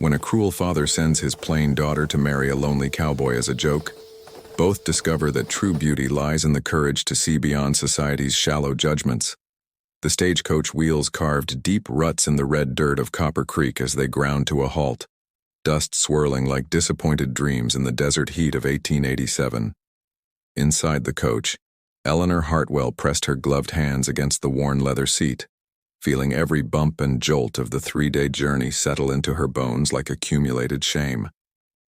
When a cruel father sends his plain daughter to marry a lonely cowboy as a joke, both discover that true beauty lies in the courage to see beyond society's shallow judgments. The stagecoach wheels carved deep ruts in the red dirt of Copper Creek as they ground to a halt, dust swirling like disappointed dreams in the desert heat of 1887. Inside the coach, Eleanor Hartwell pressed her gloved hands against the worn leather seat, feeling every bump and jolt of the 3-day journey settle into her bones like accumulated shame.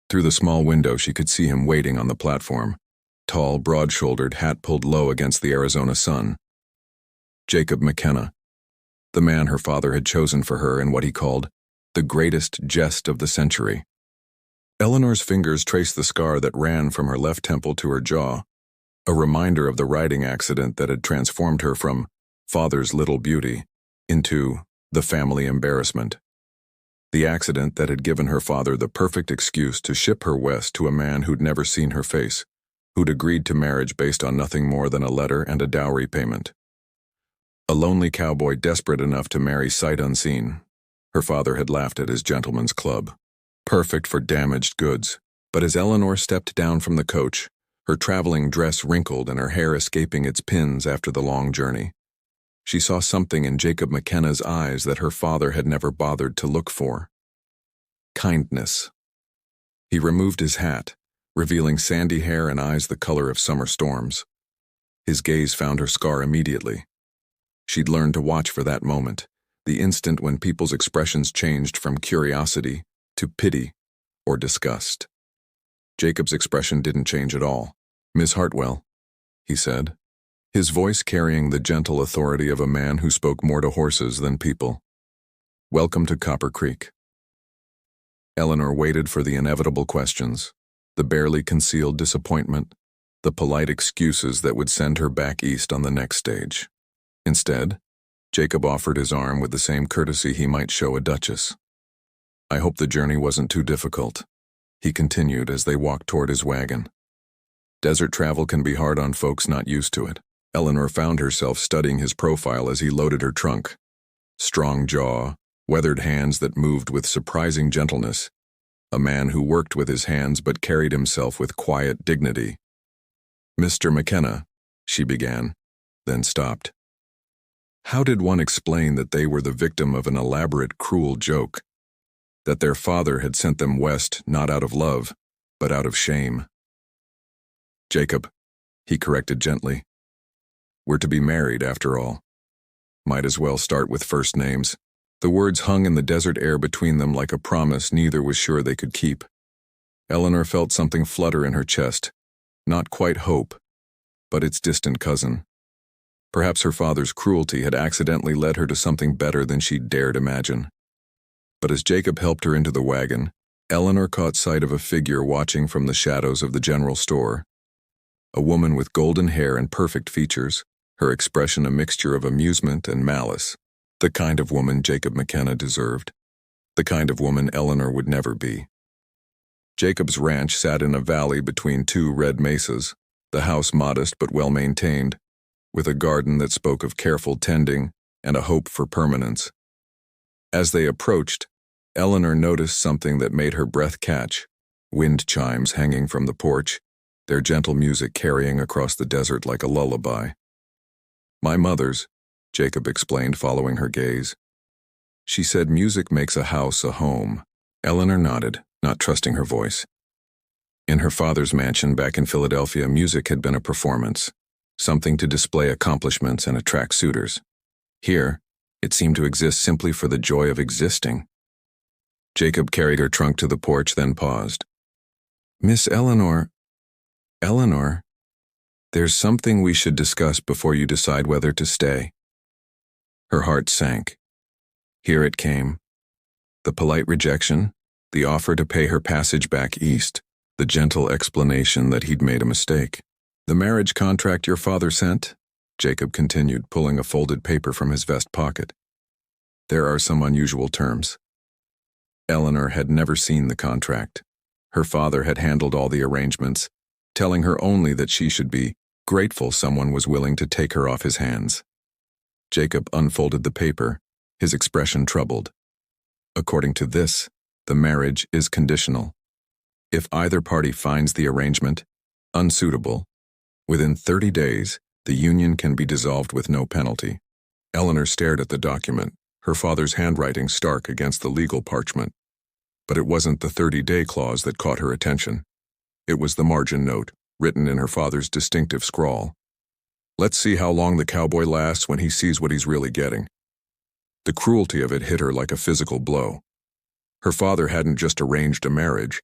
Through the small window she could see him waiting on the platform, tall, broad-shouldered, hat pulled low against the Arizona sun. Jacob McKenna, the man her father had chosen for her in what he called the greatest jest of the century. Eleanor's fingers traced the scar that ran from her left temple to her jaw, a reminder of the riding accident that had transformed her from father's little beauty into the family embarrassment. The accident that had given her father the perfect excuse to ship her west to a man who'd never seen her face, who'd agreed to marriage based on nothing more than a letter and a dowry payment. A lonely cowboy desperate enough to marry sight unseen. Her father had laughed at his gentleman's club. Perfect for damaged goods. But as Eleanor stepped down from the coach, her traveling dress wrinkled and her hair escaping its pins after the long journey, she saw something in Jacob McKenna's eyes that her father had never bothered to look for. Kindness. He removed his hat, revealing sandy hair and eyes the color of summer storms. His gaze found her scar immediately. She'd learned to watch for that moment, the instant when people's expressions changed from curiosity to pity or disgust. Jacob's expression didn't change at all. "Miss Hartwell," he said, his voice carrying the gentle authority of a man who spoke more to horses than people. "Welcome to Copper Creek." Eleanor waited for the inevitable questions, the barely concealed disappointment, the polite excuses that would send her back east on the next stage. Instead, Jacob offered his arm with the same courtesy he might show a duchess. "I hope the journey wasn't too difficult," he continued as they walked toward his wagon. Desert travel can be hard on folks not used to it. Eleanor found herself studying his profile as he loaded her trunk. Strong jaw, weathered hands that moved with surprising gentleness. A man who worked with his hands but carried himself with quiet dignity. "Mr. McKenna," she began, then stopped. How did one explain that they were the victim of an elaborate, cruel joke? That their father had sent them west not out of love, but out of shame? "Jacob," he corrected gently. "We're to be married, after all. Might as well start with first names." The words hung in the desert air between them like a promise neither was sure they could keep. Eleanor felt something flutter in her chest. Not quite hope, but its distant cousin. Perhaps her father's cruelty had accidentally led her to something better than she'd dared imagine. But as Jacob helped her into the wagon, Eleanor caught sight of a figure watching from the shadows of the general store. A woman with golden hair and perfect features, her expression a mixture of amusement and malice. The kind of woman Jacob McKenna deserved. The kind of woman Eleanor would never be. Jacob's ranch sat in a valley between two red mesas, the house modest but well-maintained, with a garden that spoke of careful tending and a hope for permanence. As they approached, Eleanor noticed something that made her breath catch: wind chimes hanging from the porch, their gentle music carrying across the desert like a lullaby. "My mother's," Jacob explained, following her gaze. "She said music makes a house a home." Eleanor nodded, not trusting her voice. In her father's mansion back in Philadelphia, music had been a performance, something to display accomplishments and attract suitors. Here, it seemed to exist simply for the joy of existing. Jacob carried her trunk to the porch, then paused. "Miss Eleanor, there's something we should discuss before you decide whether to stay." Her heart sank. Here it came. The polite rejection, the offer to pay her passage back east, the gentle explanation that he'd made a mistake. "The marriage contract your father sent?" Jacob continued, pulling a folded paper from his vest pocket. "There are some unusual terms." Eleanor had never seen the contract. Her father had handled all the arrangements, telling her only that she should be grateful someone was willing to take her off his hands. Jacob unfolded the paper, his expression troubled. According to this, The marriage is conditional. If either party finds the arrangement unsuitable, within 30 days, the union can be dissolved with no penalty. Eleanor stared at the document, her father's handwriting stark against the legal parchment. But it wasn't the 30-day clause that caught her attention. It was the margin note, written in her father's distinctive scrawl. Let's see how long the cowboy lasts when he sees what he's really getting. The cruelty of it hit her like a physical blow. Her father hadn't just arranged a marriage,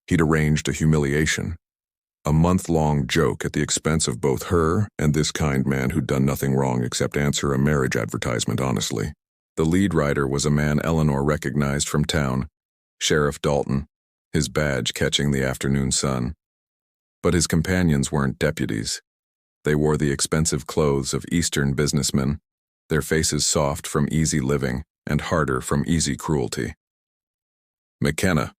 he'd arranged a humiliation. A month-long joke at the expense of both her and this kind man who'd done nothing wrong except answer a marriage advertisement honestly. The lead writer was a man Eleanor recognized from town, Sheriff Dalton, his badge catching the afternoon sun. But his companions weren't deputies. They wore the expensive clothes of Eastern businessmen, their faces soft from easy living and harder from easy cruelty. "McKenna,"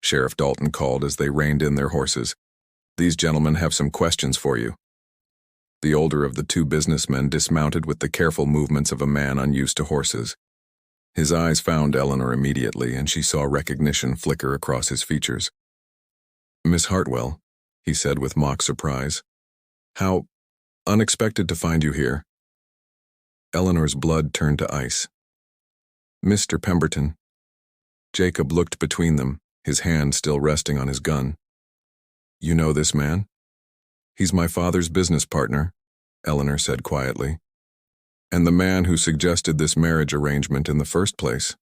Sheriff Dalton called as they reined in their horses. "These gentlemen have some questions for you." The older of the two businessmen dismounted with the careful movements of a man unused to horses. His eyes found Eleanor immediately, and she saw recognition flicker across his features. "Miss Hartwell," he said with mock surprise. "How unexpected to find you here." Eleanor's blood turned to ice. "Mr. Pemberton." Jacob looked between them, his hand still resting on his gun. "You know this man?" "He's my father's business partner," Eleanor said quietly. "And the man who suggested this marriage arrangement in the first place."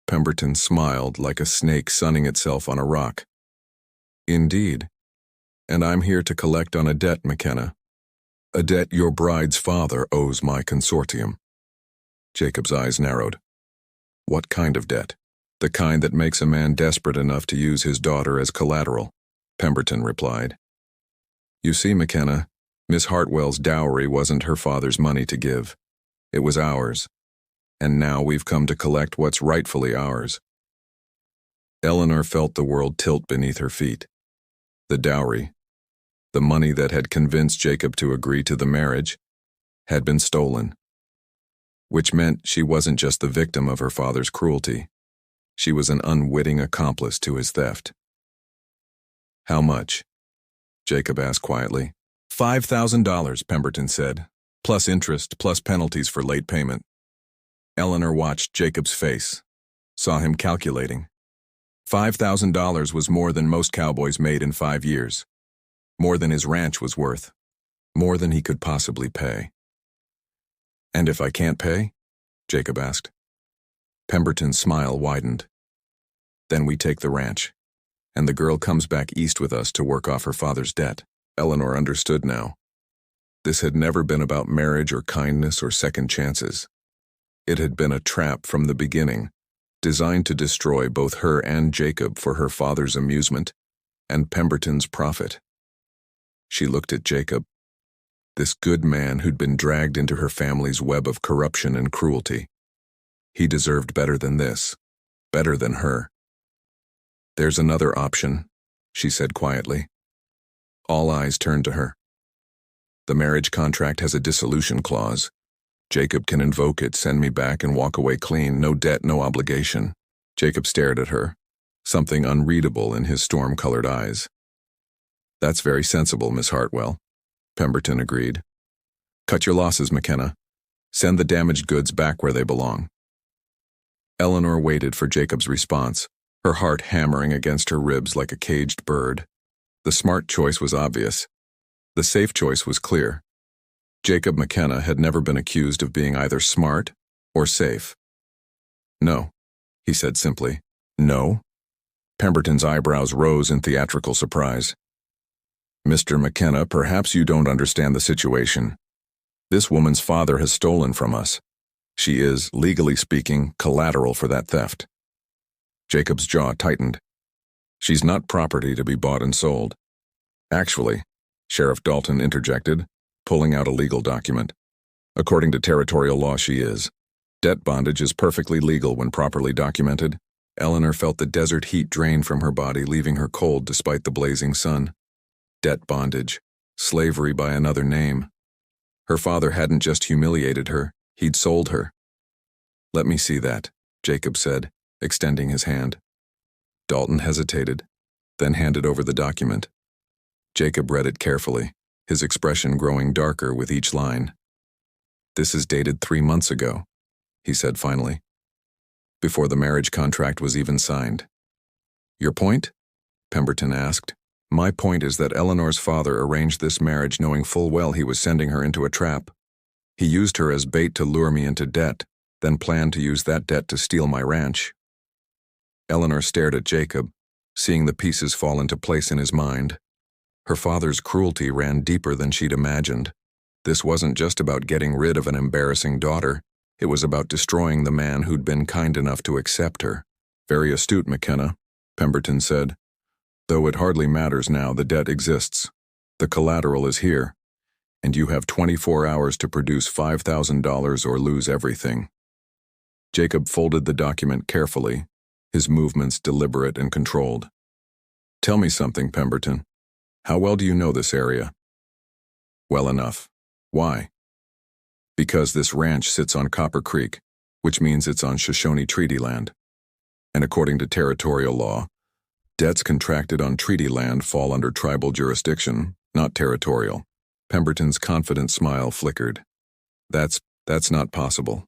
Pemberton smiled like a snake sunning itself on a rock. "Indeed. And I'm here to collect on a debt, McKenna. A debt your bride's father owes my consortium." Jacob's eyes narrowed. "What kind of debt?" "The kind that makes a man desperate enough to use his daughter as collateral," Pemberton replied. "You see, McKenna, Miss Hartwell's dowry wasn't her father's money to give. It was ours. And now we've come to collect what's rightfully ours." Eleanor felt the world tilt beneath her feet. The dowry, the money that had convinced Jacob to agree to the marriage, had been stolen. Which meant she wasn't just the victim of her father's cruelty. She was an unwitting accomplice to his theft. "How much?" Jacob asked quietly. $5,000, Pemberton said, plus interest, plus penalties for late payment. Eleanor watched Jacob's face, saw him calculating. $5,000 was more than most cowboys made in 5 years. More than his ranch was worth. More than he could possibly pay. "And if I can't pay?" Jacob asked. Pemberton's smile widened. "Then we take the ranch, and the girl comes back east with us to work off her father's debt." Eleanor understood now. This had never been about marriage or kindness or second chances. It had been a trap from the beginning, designed to destroy both her and Jacob for her father's amusement and Pemberton's profit. She looked at Jacob, this good man who'd been dragged into her family's web of corruption and cruelty. He deserved better than this, better than her. "There's another option," she said quietly. All eyes turned to her. "The marriage contract has a dissolution clause. Jacob can invoke it, send me back, and walk away clean, no debt, no obligation." Jacob stared at her, something unreadable in his storm-colored eyes. "That's very sensible, Miss Hartwell," Pemberton agreed. "Cut your losses, McKenna. Send the damaged goods back where they belong." Eleanor waited for Jacob's response, her heart hammering against her ribs like a caged bird. The smart choice was obvious. The safe choice was clear. Jacob McKenna had never been accused of being either smart or safe. "No," he said simply. "No?" Pemberton's eyebrows rose in theatrical surprise. "Mr. McKenna, perhaps you don't understand the situation. This woman's father has stolen from us. She is, legally speaking, collateral for that theft." Jacob's jaw tightened. "She's not property to be bought and sold." "Actually," Sheriff Dalton interjected, pulling out a legal document. "According to territorial law, she is. Debt bondage is perfectly legal when properly documented." Eleanor felt the desert heat drain from her body, leaving her cold despite the blazing sun. Debt bondage. Slavery by another name. Her father hadn't just humiliated her, he'd sold her. "Let me see that," Jacob said, extending his hand. Dalton hesitated, then handed over the document. Jacob read it carefully, his expression growing darker with each line. "This is dated 3 months ago," he said finally, before the marriage contract was even signed. "Your point?" Pemberton asked. "My point is that Eleanor's father arranged this marriage knowing full well he was sending her into a trap. He used her as bait to lure me into debt, then planned to use that debt to steal my ranch." Eleanor stared at Jacob, seeing the pieces fall into place in his mind. Her father's cruelty ran deeper than she'd imagined. This wasn't just about getting rid of an embarrassing daughter, it was about destroying the man who'd been kind enough to accept her. "Very astute, McKenna," Pemberton said. "Though it hardly matters now, the debt exists. The collateral is here, and you have 24 hours to produce $5,000 or lose everything." Jacob folded the document carefully, his movements deliberate and controlled. "Tell me something, Pemberton. How well do you know this area?" "Well enough. Why?" "Because this ranch sits on Copper Creek, which means it's on Shoshone treaty land. And according to territorial law, debts contracted on treaty land fall under tribal jurisdiction, not territorial." Pemberton's confident smile flickered. That's not possible."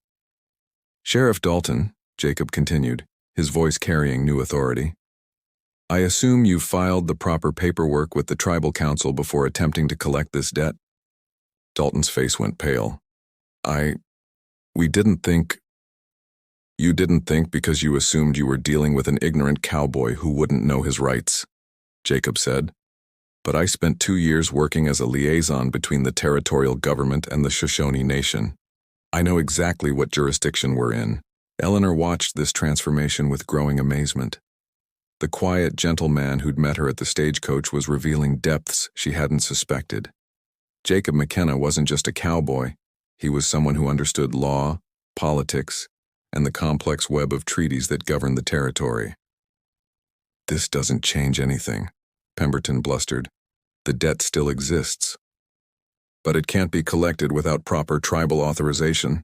"Sheriff Dalton," Jacob continued, his voice carrying new authority, "I assume you filed the proper paperwork with the tribal council before attempting to collect this debt?" Dalton's face went pale. We didn't think—" "You didn't think because you assumed you were dealing with an ignorant cowboy who wouldn't know his rights," Jacob said. "But I spent 2 years working as a liaison between the territorial government and the Shoshone Nation. I know exactly what jurisdiction we're in." Eleanor watched this transformation with growing amazement. The quiet, gentle man who'd met her at the stagecoach was revealing depths she hadn't suspected. Jacob McKenna wasn't just a cowboy, he was someone who understood law, politics, and the complex web of treaties that govern the territory. "This doesn't change anything," Pemberton blustered. "The debt still exists." "But it can't be collected without proper tribal authorization,"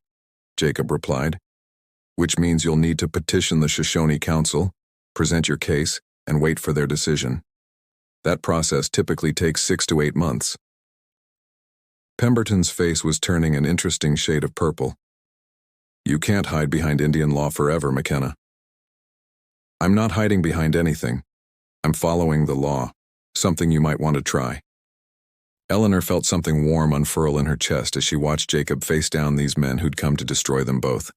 Jacob replied, "which means you'll need to petition the Shoshone Council, present your case, and wait for their decision. That process typically takes 6 to 8 months. Pemberton's face was turning an interesting shade of purple. "You can't hide behind Indian law forever, McKenna." "I'm not hiding behind anything. I'm following the law, something you might want to try." Eleanor felt something warm unfurl in her chest as she watched Jacob face down these men who'd come to destroy them both.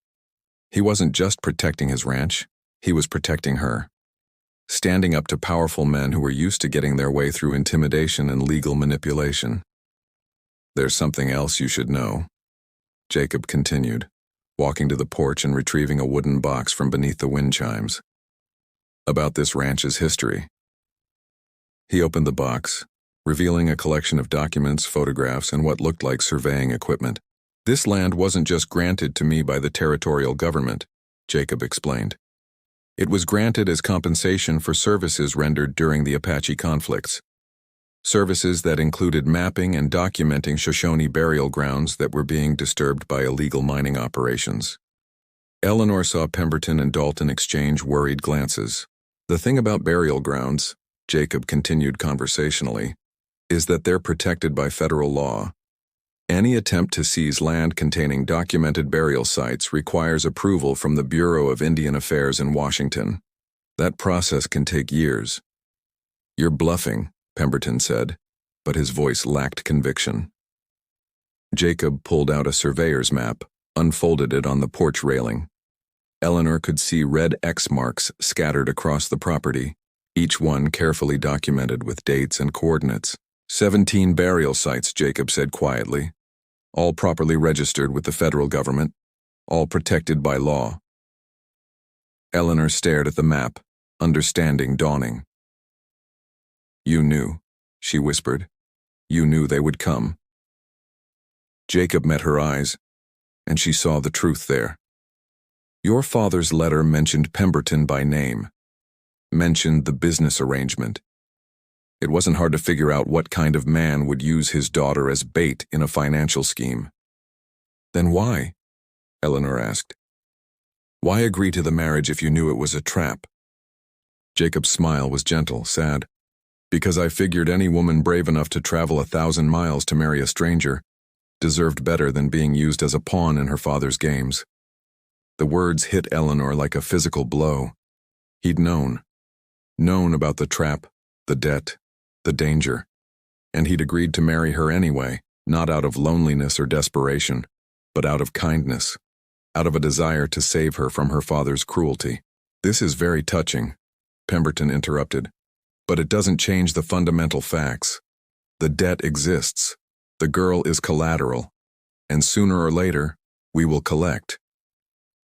He wasn't just protecting his ranch, he was protecting her. Standing up to powerful men who were used to getting their way through intimidation and legal manipulation. "There's something else you should know," Jacob continued, walking to the porch and retrieving a wooden box from beneath the wind chimes. "About this ranch's history." He opened the box, revealing a collection of documents, photographs, and what looked like surveying equipment. "This land wasn't just granted to me by the territorial government," Jacob explained. "It was granted as compensation for services rendered during the Apache conflicts. Services that included mapping and documenting Shoshone burial grounds that were being disturbed by illegal mining operations." Eleanor saw Pemberton and Dalton exchange worried glances. "The thing about burial grounds," Jacob continued conversationally, "is that they're protected by federal law. Any attempt to seize land containing documented burial sites requires approval from the Bureau of Indian Affairs in Washington. That process can take years." "You're bluffing," Pemberton said, but his voice lacked conviction. Jacob pulled out a surveyor's map, unfolded it on the porch railing. Eleanor could see red X marks scattered across the property, each one carefully documented with dates and coordinates. 17 burial sites, Jacob said quietly, all properly registered with the federal government, all protected by law. Eleanor stared at the map, understanding dawning. "You knew," she whispered. "You knew they would come." Jacob met her eyes, and she saw the truth there. Your father's letter mentioned Pemberton by name, mentioned the business arrangement. It wasn't hard to figure out what kind of man would use his daughter as bait in a financial scheme. "Then why?" Eleanor asked. "Why agree to the marriage if you knew it was a trap?" Jacob's smile was gentle, sad. Because I figured any woman brave enough to travel 1,000 miles to marry a stranger deserved better than being used as a pawn in her father's games. The words hit Eleanor like a physical blow. He'd known about the trap, the debt, the danger, and he'd agreed to marry her anyway, not out of loneliness or desperation, but out of kindness, out of a desire to save her from her father's cruelty. This is very touching, Pemberton interrupted, but it doesn't change the fundamental facts. The debt exists. The girl is collateral, and sooner or later, we will collect.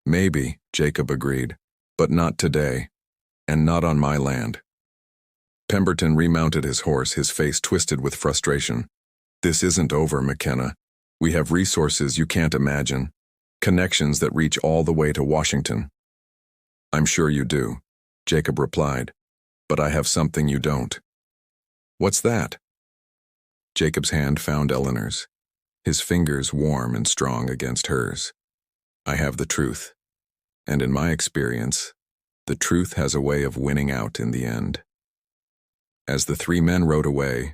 Maybe, Jacob agreed, but not today, and not on my land. Pemberton remounted his horse, his face twisted with frustration. This isn't over, McKenna. We have resources you can't imagine, connections that reach all the way to Washington. I'm sure you do, Jacob replied, but I have something you don't. What's that? Jacob's hand found Eleanor's, his fingers warm and strong against hers. I have the truth, and in my experience, the truth has a way of winning out in the end. As the three men rode away,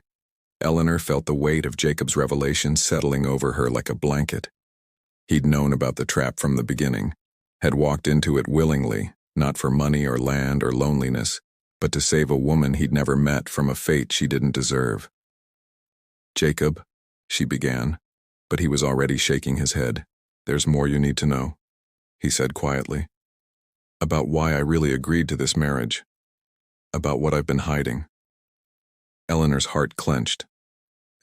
Eleanor felt the weight of Jacob's revelation settling over her like a blanket. He'd known about the trap from the beginning, had walked into it willingly, not for money or land or loneliness, but to save a woman he'd never met from a fate she didn't deserve. Jacob, she began, but he was already shaking his head. There's more you need to know, he said quietly. About why I really agreed to this marriage. About what I've been hiding. Eleanor's heart clenched.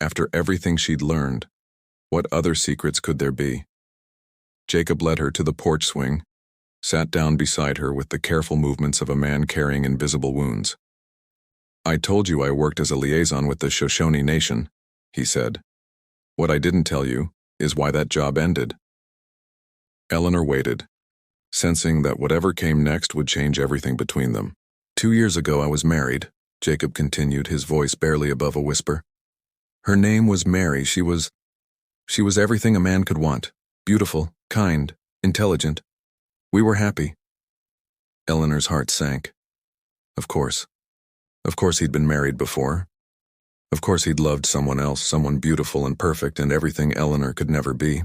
After everything she'd learned, what other secrets could there be? Jacob led her to the porch swing, sat down beside her with the careful movements of a man carrying invisible wounds. I told you I worked as a liaison with the Shoshone Nation, he said. What I didn't tell you is why that job ended. Eleanor waited, sensing that whatever came next would change everything between them. 2 years ago I was married, Jacob continued, his voice barely above a whisper. Her name was Mary. She was everything a man could want. Beautiful, kind, intelligent. We were happy. Eleanor's heart sank. Of course. Of course he'd been married before. Of course he'd loved someone else, someone beautiful and perfect and everything Eleanor could never be.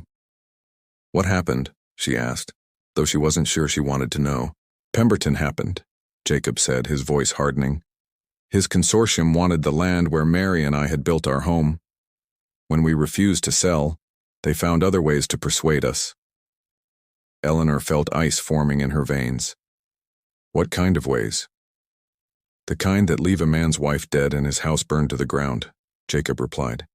What happened? She asked, though she wasn't sure she wanted to know. Pemberton happened, Jacob said, his voice hardening. His consortium wanted the land where Mary and I had built our home. When we refused to sell, they found other ways to persuade us. Eleanor felt ice forming in her veins. What kind of ways? The kind that leave a man's wife dead and his house burned to the ground, Jacob replied.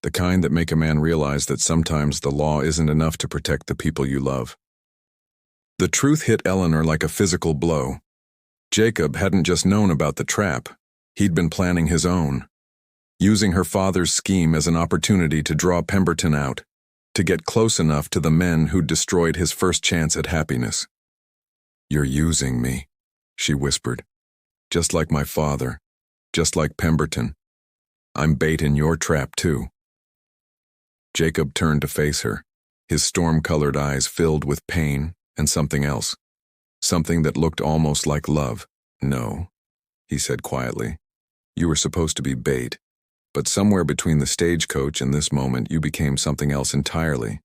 The kind that make a man realize that sometimes the law isn't enough to protect the people you love. The truth hit Eleanor like a physical blow. Jacob hadn't just known about the trap. He'd been planning his own, using her father's scheme as an opportunity to draw Pemberton out, to get close enough to the men who'd destroyed his first chance at happiness. You're using me, she whispered. Just like my father, just like Pemberton. I'm bait in your trap too. Jacob turned to face her, his storm-colored eyes filled with pain and something else, something that looked almost like love. No, he said quietly. You were supposed to be bait, but somewhere between the stagecoach and this moment you became something else entirely.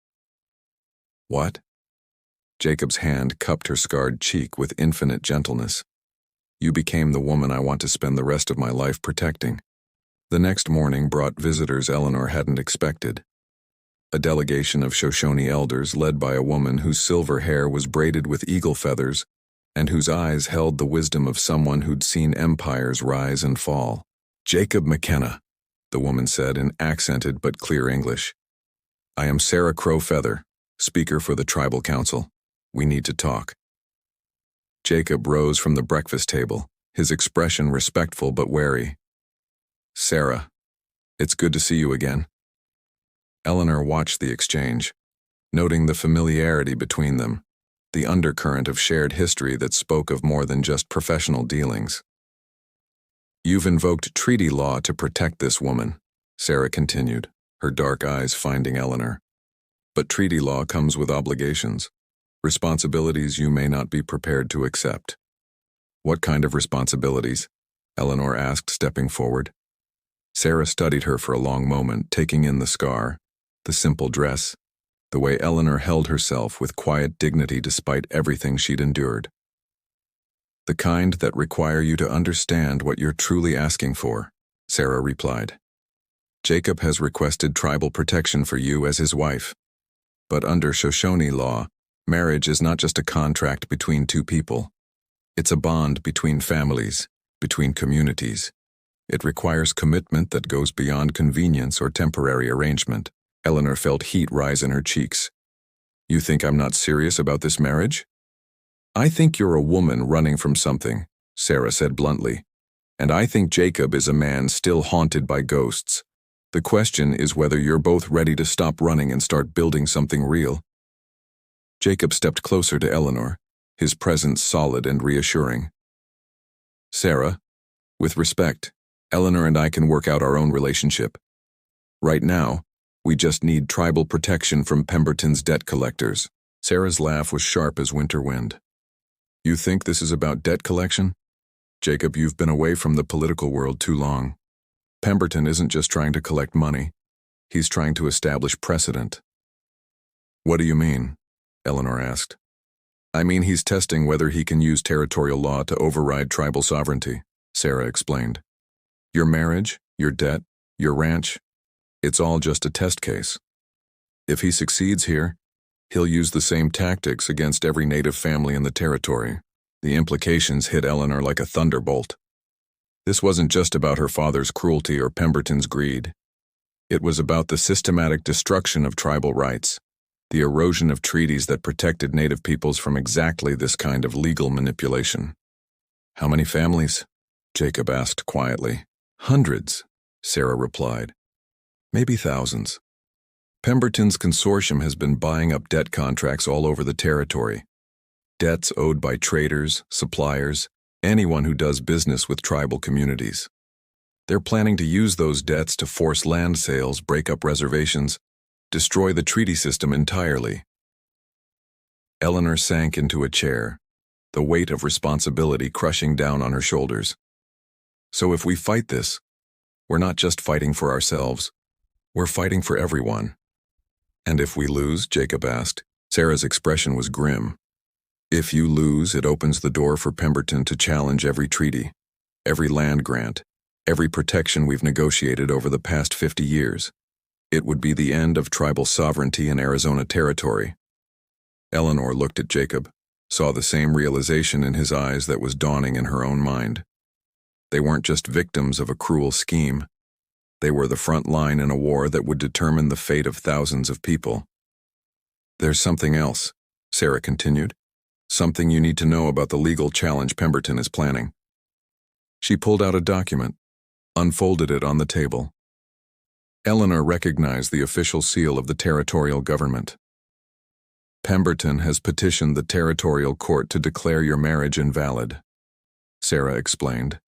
What? Jacob's hand cupped her scarred cheek with infinite gentleness. You became the woman I want to spend the rest of my life protecting. The next morning brought visitors Eleanor hadn't expected. A delegation of Shoshone elders led by a woman whose silver hair was braided with eagle feathers and whose eyes held the wisdom of someone who'd seen empires rise and fall. Jacob McKenna, the woman said in accented but clear English. I am Sarah Crowfeather, speaker for the tribal council. We need to talk. Jacob rose from the breakfast table, his expression respectful but wary. Sarah, it's good to see you again. Eleanor watched the exchange, noting the familiarity between them, the undercurrent of shared history that spoke of more than just professional dealings. You've invoked treaty law to protect this woman, Sarah continued, her dark eyes finding Eleanor. But treaty law comes with obligations, responsibilities you may not be prepared to accept. What kind of responsibilities? Eleanor asked, stepping forward. Sarah studied her for a long moment, taking in the scar, the simple dress, the way Eleanor held herself with quiet dignity despite everything she'd endured. The kind that require you to understand what you're truly asking for, Sarah replied. Jacob has requested tribal protection for you as his wife. But under Shoshone law, marriage is not just a contract between two people. It's a bond between families, between communities. It requires commitment that goes beyond convenience or temporary arrangement. Eleanor felt heat rise in her cheeks. You think I'm not serious about this marriage? I think you're a woman running from something, Sarah said bluntly. And I think Jacob is a man still haunted by ghosts. The question is whether you're both ready to stop running and start building something real. Jacob stepped closer to Eleanor, his presence solid and reassuring. Sarah, with respect, Eleanor and I can work out our own relationship. Right now, we just need tribal protection from Pemberton's debt collectors. Sarah's laugh was sharp as winter wind. You think this is about debt collection? Jacob, you've been away from the political world too long. Pemberton isn't just trying to collect money. He's trying to establish precedent. What do you mean? Eleanor asked. I mean he's testing whether he can use territorial law to override tribal sovereignty, Sarah explained. Your marriage, your debt, your ranch, it's all just a test case. If he succeeds here, he'll use the same tactics against every native family in the territory. The implications hit Eleanor like a thunderbolt. This wasn't just about her father's cruelty or Pemberton's greed. It was about the systematic destruction of tribal rights, the erosion of treaties that protected native peoples from exactly this kind of legal manipulation. How many families? Jacob asked quietly. Hundreds, Sarah replied. Maybe thousands. Pemberton's consortium has been buying up debt contracts all over the territory. Debts owed by traders, suppliers, anyone who does business with tribal communities. They're planning to use those debts to force land sales, break up reservations, destroy the treaty system entirely. Eleanor sank into a chair, the weight of responsibility crushing down on her shoulders. So if we fight this, we're not just fighting for ourselves, we're fighting for everyone. And if we lose, Jacob asked. Sarah's expression was grim. If you lose, it opens the door for Pemberton to challenge every treaty, every land grant, every protection we've negotiated over the past 50 years. It would be the end of tribal sovereignty in Arizona territory. Eleanor looked at Jacob, saw the same realization in his eyes that was dawning in her own mind. They weren't just victims of a cruel scheme. They were the front line in a war that would determine the fate of thousands of people. There's something else, Sarah continued. Something you need to know about the legal challenge Pemberton is planning. She pulled out a document, unfolded it on the table. Eleanor recognized the official seal of the territorial government. Pemberton has petitioned the territorial court to declare your marriage invalid, Sarah explained.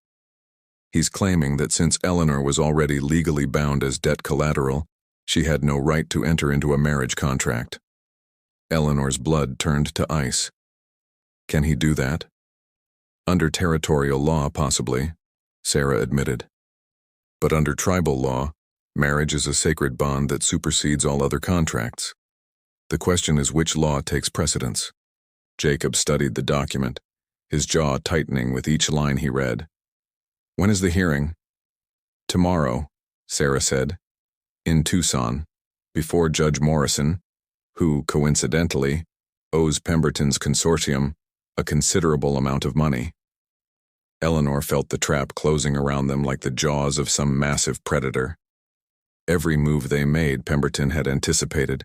He's claiming that since Eleanor was already legally bound as debt collateral, she had no right to enter into a marriage contract. Eleanor's blood turned to ice. Can he do that? Under territorial law, possibly, Sarah admitted. But under tribal law, marriage is a sacred bond that supersedes all other contracts. The question is which law takes precedence. Jacob studied the document, his jaw tightening with each line he read. When is the hearing? Tomorrow, Sarah said, in Tucson, before Judge Morrison, who, coincidentally, owes Pemberton's consortium a considerable amount of money. Eleanor felt the trap closing around them like the jaws of some massive predator. Every move they made, Pemberton had anticipated.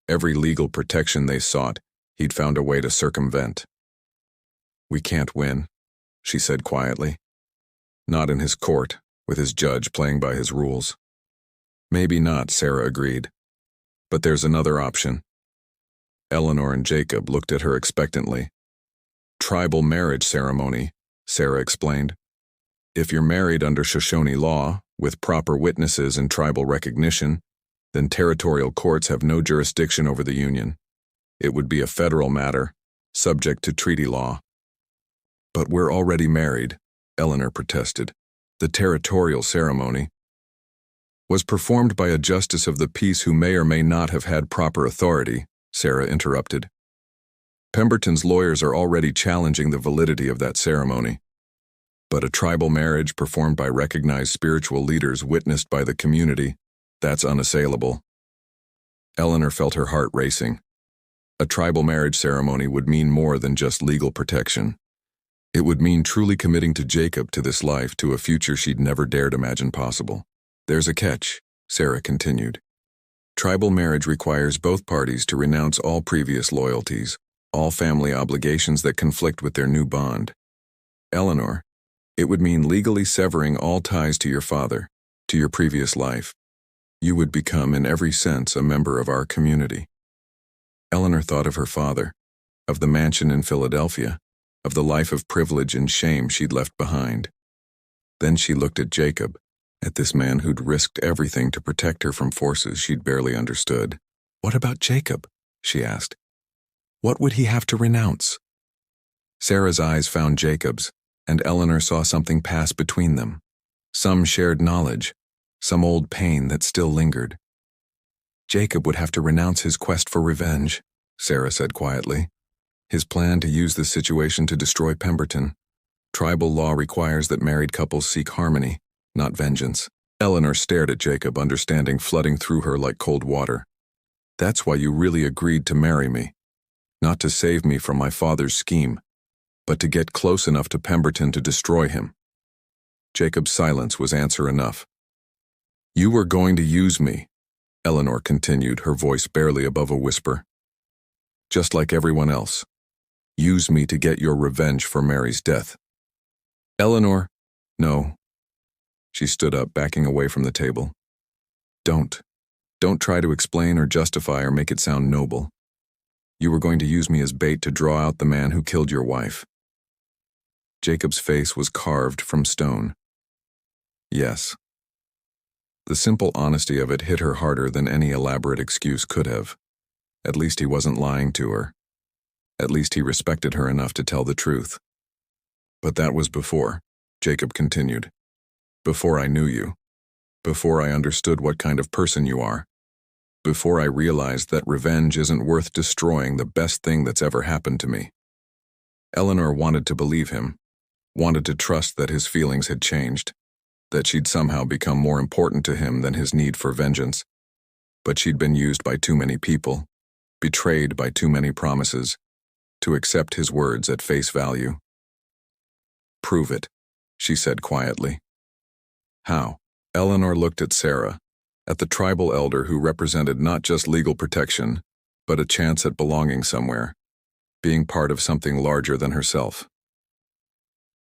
Every legal protection they sought, he'd found a way to circumvent. We can't win, she said quietly. Not in his court, with his judge playing by his rules. Maybe not, Sarah agreed. But there's another option. Eleanor and Jacob looked at her expectantly. Tribal marriage ceremony, Sarah explained. If you're married under Shoshone law, with proper witnesses and tribal recognition, then territorial courts have no jurisdiction over the union. It would be a federal matter, subject to treaty law. But we're already married, Eleanor protested. The territorial ceremony was performed by a justice of the peace who may or may not have had proper authority, Sarah interrupted. Pemberton's lawyers are already challenging the validity of that ceremony. But a tribal marriage performed by recognized spiritual leaders witnessed by the community, that's unassailable. Eleanor felt her heart racing. A tribal marriage ceremony would mean more than just legal protection. It would mean truly committing to Jacob, to this life, to a future she'd never dared imagine possible. There's a catch, Sarah continued. Tribal marriage requires both parties to renounce all previous loyalties, all family obligations that conflict with their new bond. Eleanor, it would mean legally severing all ties to your father, to your previous life. You would become, in every sense, a member of our community. Eleanor thought of her father, of the mansion in Philadelphia, of the life of privilege and shame she'd left behind. Then she looked at Jacob, at this man who'd risked everything to protect her from forces she'd barely understood. What about Jacob? She asked. What would he have to renounce? Sarah's eyes found Jacob's, and Eleanor saw something pass between them. Some shared knowledge, some old pain that still lingered. Jacob would have to renounce his quest for revenge, Sarah said quietly. His plan to use this situation to destroy Pemberton. Tribal law requires that married couples seek harmony, not vengeance. Eleanor stared at Jacob, understanding flooding through her like cold water. That's why you really agreed to marry me. Not to save me from my father's scheme, but to get close enough to Pemberton to destroy him. Jacob's silence was answer enough. You were going to use me, Eleanor continued, her voice barely above a whisper. Just like everyone else. Use me to get your revenge for Mary's death. Eleanor, no. She stood up, backing away from the table. Don't try to explain or justify or make it sound noble. You were going to use me as bait to draw out the man who killed your wife. Jacob's face was carved from stone. Yes. The simple honesty of it hit her harder than any elaborate excuse could have. At least he wasn't lying to her. At least he respected her enough to tell the truth. But that was before, Jacob continued. Before I knew you. Before I understood what kind of person you are. Before I realized that revenge isn't worth destroying the best thing that's ever happened to me. Eleanor wanted to believe him, wanted to trust that his feelings had changed, that she'd somehow become more important to him than his need for vengeance. But she'd been used by too many people, betrayed by too many promises, to accept his words at face value. Prove it, she said quietly. How? Eleanor looked at Sarah, at the tribal elder who represented not just legal protection, but a chance at belonging somewhere, being part of something larger than herself.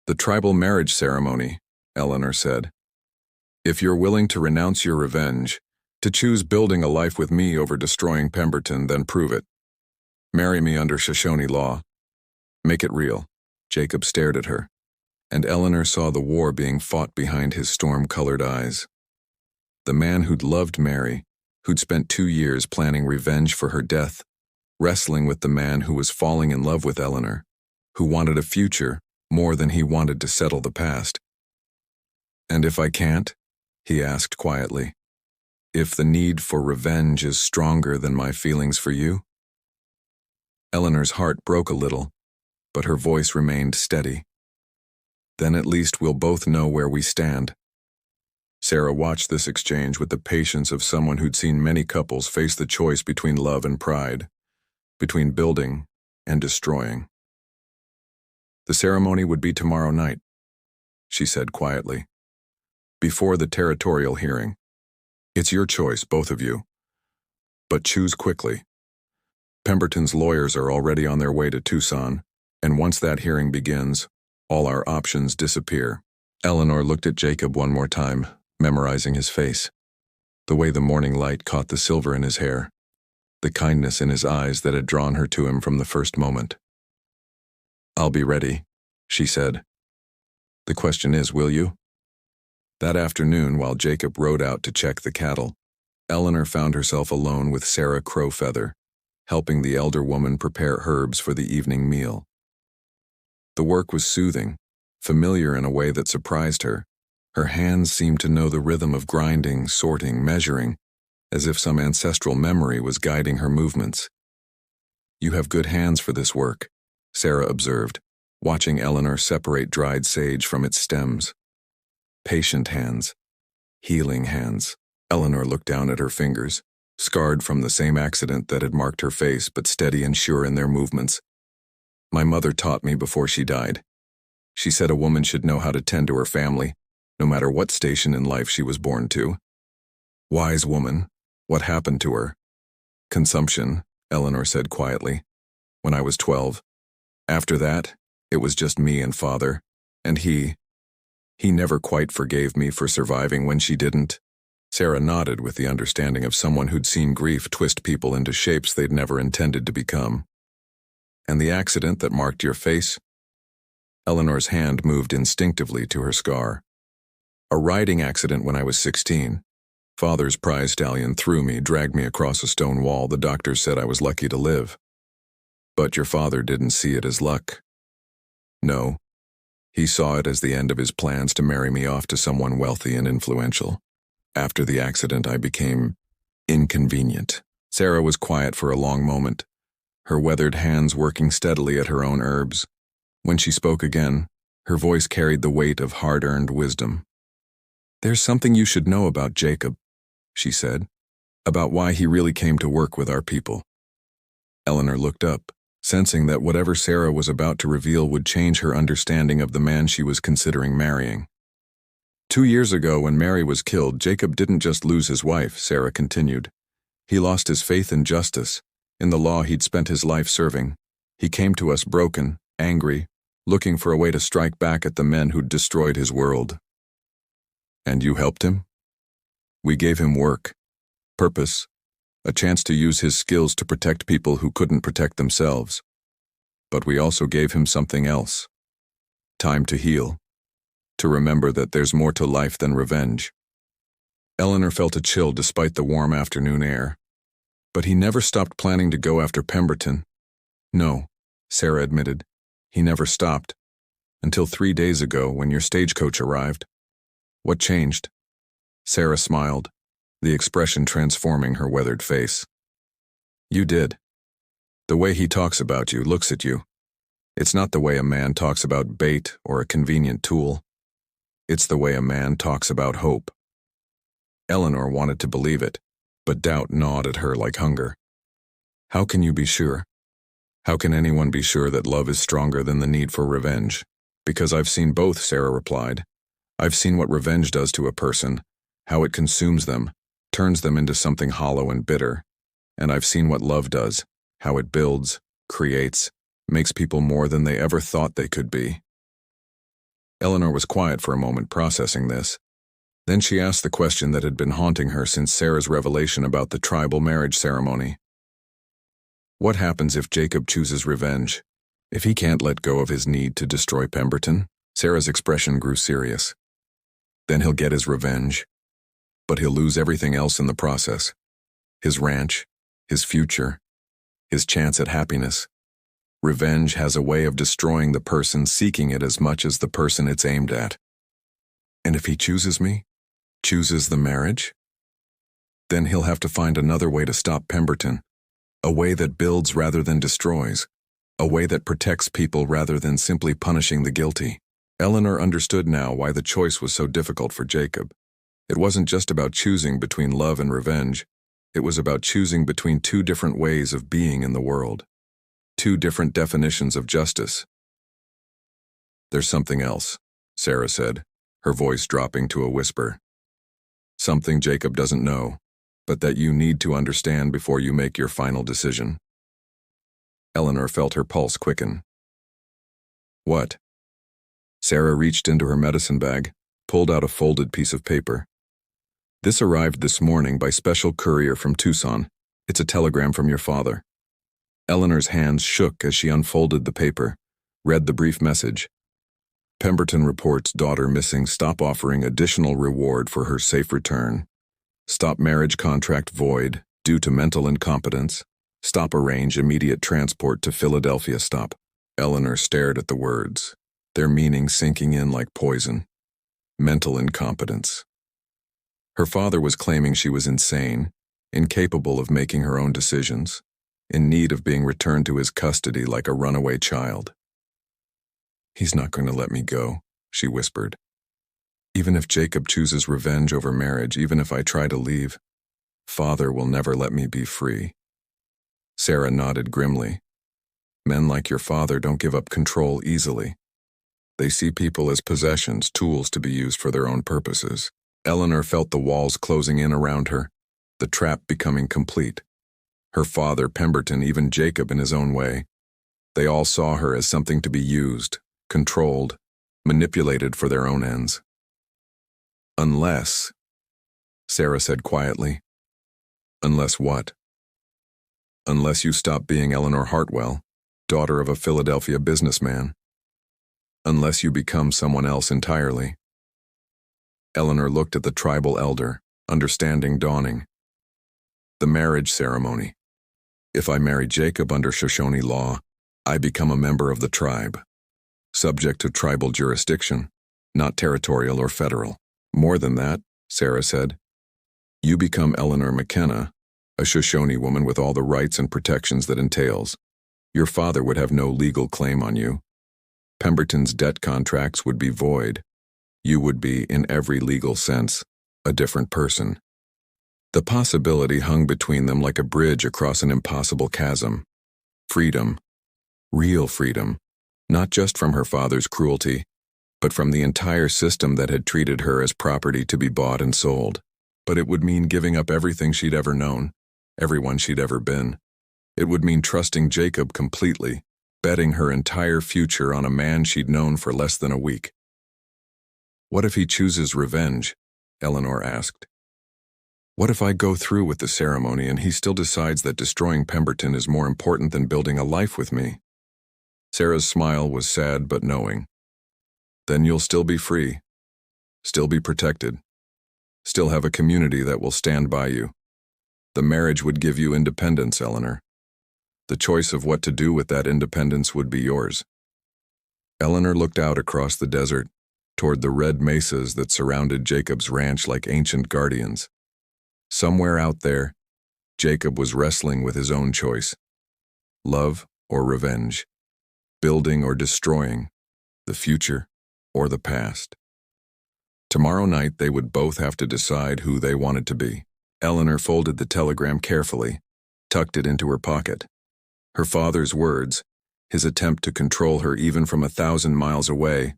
The tribal marriage ceremony, Eleanor said. If you're willing to renounce your revenge, to choose building a life with me over destroying Pemberton, then prove it. Marry me under Shoshone law. Make it real. Jacob stared at her, and Eleanor saw the war being fought behind his storm-colored eyes. The man who'd loved Mary, who'd spent 2 years planning revenge for her death, wrestling with the man who was falling in love with Eleanor, who wanted a future more than he wanted to settle the past. And if I can't? He asked quietly. If the need for revenge is stronger than my feelings for you? Eleanor's heart broke a little, but her voice remained steady. Then at least we'll both know where we stand. Sarah watched this exchange with the patience of someone who'd seen many couples face the choice between love and pride, between building and destroying. The ceremony would be tomorrow night, she said quietly, before the territorial hearing. It's your choice, both of you. But choose quickly. Pemberton's lawyers are already on their way to Tucson, and once that hearing begins, all our options disappear. Eleanor looked at Jacob one more time, memorizing his face. The way the morning light caught the silver in his hair, the kindness in his eyes that had drawn her to him from the first moment. I'll be ready, she said. The question is, will you? That afternoon, while Jacob rode out to check the cattle, Eleanor found herself alone with Sarah Crowfeather, helping the elder woman prepare herbs for the evening meal. The work was soothing, familiar in a way that surprised her. Her hands seemed to know the rhythm of grinding, sorting, measuring, as if some ancestral memory was guiding her movements. "You have good hands for this work," Sarah observed, watching Eleanor separate dried sage from its stems. Patient hands. Healing hands. Eleanor looked down at her fingers, scarred from the same accident that had marked her face, but steady and sure in their movements. "My mother taught me before she died. She said a woman should know how to tend to her family, no matter what station in life she was born to." "Wise woman. What happened to her?" "Consumption," Eleanor said quietly, "when I was 12. After that, it was just me and Father, and he never quite forgave me for surviving when she didn't." Sarah nodded with the understanding of someone who'd seen grief twist people into shapes they'd never intended to become. "And the accident that marked your face?" Eleanor's hand moved instinctively to her scar. "A riding accident when I was 16. Father's prize stallion threw me, dragged me across a stone wall. The doctors said I was lucky to live. But your father didn't see it as luck." "No. He saw it as the end of his plans to marry me off to someone wealthy and influential. After the accident, I became inconvenient." Sarah was quiet for a long moment, her weathered hands working steadily at her own herbs. When she spoke again, her voice carried the weight of hard-earned wisdom. "There's something you should know about Jacob," she said, "about why he really came to work with our people." Eleanor looked up, sensing that whatever Sarah was about to reveal would change her understanding of the man she was considering marrying. 2 years ago, when Mary was killed, Jacob didn't just lose his wife," Sarah continued. "He lost his faith in justice, in the law he'd spent his life serving. He came to us broken, angry, looking for a way to strike back at the men who'd destroyed his world." "And you helped him?" "We gave him work, purpose, a chance to use his skills to protect people who couldn't protect themselves. But we also gave him something else. Time to heal. To remember that there's more to life than revenge." Eleanor felt a chill despite the warm afternoon air. "But he never stopped planning to go after Pemberton." "No," Sarah admitted. "He never stopped. Until 3 days ago, when your stagecoach arrived." "What changed?" Sarah smiled, the expression transforming her weathered face. "You did. The way he talks about you, looks at you. It's not the way a man talks about bait or a convenient tool. It's the way a man talks about hope." Eleanor wanted to believe it, but doubt gnawed at her like hunger. "How can you be sure? How can anyone be sure that love is stronger than the need for revenge?" "Because I've seen both," Sarah replied. "I've seen what revenge does to a person, how it consumes them, turns them into something hollow and bitter. And I've seen what love does, how it builds, creates, makes people more than they ever thought they could be." Eleanor was quiet for a moment, processing this. Then she asked the question that had been haunting her since Sarah's revelation about the tribal marriage ceremony. "What happens if Jacob chooses revenge? If he can't let go of his need to destroy Pemberton?" Sarah's expression grew serious. "Then he'll get his revenge. But he'll lose everything else in the process. His ranch, his future, his chance at happiness. Revenge has a way of destroying the person seeking it as much as the person it's aimed at. And if he chooses me, chooses the marriage, then he'll have to find another way to stop Pemberton, a way that builds rather than destroys, a way that protects people rather than simply punishing the guilty." Eleanor understood now why the choice was so difficult for Jacob. It wasn't just about choosing between love and revenge. It was about choosing between two different ways of being in the world. Two different definitions of justice. "There's something else," Sarah said, her voice dropping to a whisper. "Something Jacob doesn't know, but that you need to understand before you make your final decision." Eleanor felt her pulse quicken. "What?" Sarah reached into her medicine bag, pulled out a folded piece of paper. "This arrived this morning by special courier from Tucson. It's a telegram from your father." Eleanor's hands shook as she unfolded the paper, read the brief message. "Pemberton reports daughter missing. Stop offering additional reward for her safe return. Stop marriage contract void due to mental incompetence. Stop arrange immediate transport to Philadelphia. Stop." Eleanor stared at the words, their meaning sinking in like poison. Mental incompetence. Her father was claiming she was insane, incapable of making her own decisions, in need of being returned to his custody like a runaway child. "He's not going to let me go," she whispered. "Even if Jacob chooses revenge over marriage, even if I try to leave, Father will never let me be free." Sarah nodded grimly. "Men like your father don't give up control easily. They see people as possessions, tools to be used for their own purposes." Eleanor felt the walls closing in around her, the trap becoming complete. Her father, Pemberton, even Jacob in his own way. They all saw her as something to be used, controlled, manipulated for their own ends. "Unless," Sarah said quietly. "Unless what?" "Unless you stop being Eleanor Hartwell, daughter of a Philadelphia businessman. Unless you become someone else entirely." Eleanor looked at the tribal elder, understanding dawning. "The marriage ceremony. If I marry Jacob under Shoshone law, I become a member of the tribe, subject to tribal jurisdiction, not territorial or federal. More than that," Sarah said. "You become Eleanor McKenna, a Shoshone woman with all the rights and protections that entails. Your father would have no legal claim on you. Pemberton's debt contracts would be void. You would be, in every legal sense, a different person." The possibility hung between them like a bridge across an impossible chasm. Freedom. Real freedom. Not just from her father's cruelty, but from the entire system that had treated her as property to be bought and sold. But it would mean giving up everything she'd ever known, everyone she'd ever been. It would mean trusting Jacob completely, betting her entire future on a man she'd known for less than a week. "What if he chooses revenge?" Eleanor asked. "What if I go through with the ceremony and he still decides that destroying Pemberton is more important than building a life with me?" Sarah's smile was sad but knowing. "Then you'll still be free, still be protected, still have a community that will stand by you. The marriage would give you independence, Eleanor. The choice of what to do with that independence would be yours." Eleanor looked out across the desert, toward the red mesas that surrounded Jacob's ranch like ancient guardians. Somewhere out there, Jacob was wrestling with his own choice. Love or revenge, building or destroying, the future or the past. Tomorrow night they would both have to decide who they wanted to be. Eleanor folded the telegram carefully, tucked it into her pocket. Her father's words, his attempt to control her even from 1,000 miles away,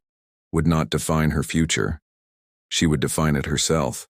would not define her future. She would define it herself.